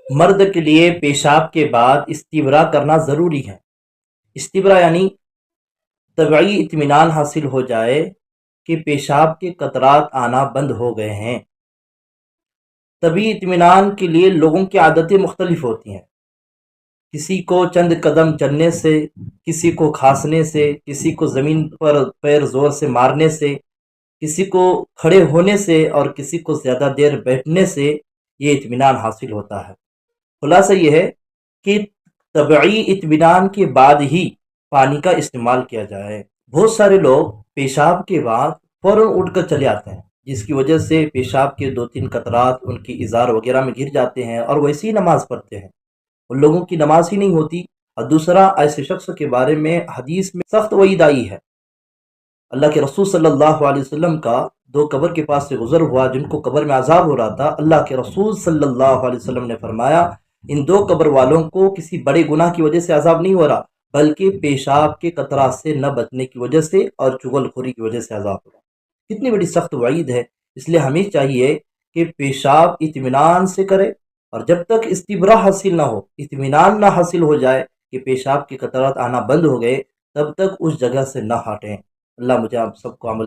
مرد کے لیے پیشاب کے بعد استبرا کرنا ضروری ہے۔ استبرا یعنی طبعی اطمینان حاصل ہو جائے کہ پیشاب کے قطرات آنا بند ہو گئے ہیں۔ طبعی اطمینان کے لیے لوگوں کی عادتیں مختلف ہوتی ہیں، کسی کو چند قدم چلنے سے، کسی کو کھانسنے سے، کسی کو زمین پر پیر زور سے مارنے سے، کسی کو کھڑے ہونے سے اور کسی کو زیادہ دیر بیٹھنے سے یہ اطمینان حاصل ہوتا ہے۔ خلاصہ یہ ہے کہ طبعی اطمینان کے بعد ہی پانی کا استعمال کیا جائے۔ بہت سارے لوگ پیشاب کے بعد فوراً اٹھ کر چلے آتے ہیں، جس کی وجہ سے پیشاب کے 2-3 قطرات ان کی ازار وغیرہ میں گر جاتے ہیں اور ویسے ہی نماز پڑھتے ہیں، ان لوگوں کی نماز ہی نہیں ہوتی۔ اور دوسرا، ایسے شخص کے بارے میں حدیث میں سخت وعید آئی ہے۔ اللہ کے رسول صلی اللہ علیہ وسلم کا 2 قبر کے پاس سے گزر ہوا، جن کو قبر میں عذاب ہو رہا تھا۔ اللہ کے رسول صلی اللہ علیہ وسلم نے فرمایا، ان 2 قبر والوں کو کسی بڑے گناہ کی وجہ سے عذاب نہیں ہو رہا، بلکہ پیشاب کے قطرات سے نہ بچنے کی وجہ سے اور چغل خوری کی وجہ سے عذاب ہو رہا۔ کتنی بڑی سخت وعید ہے! اس لیے ہمیں چاہیے کہ پیشاب اطمینان سے کرے، اور جب تک استبراء حاصل نہ ہو، اطمینان نہ حاصل ہو جائے کہ پیشاب کے قطرات آنا بند ہو گئے، تب تک اس جگہ سے نہ ہٹیں۔ اللہ مجھے آپ سب کو عمل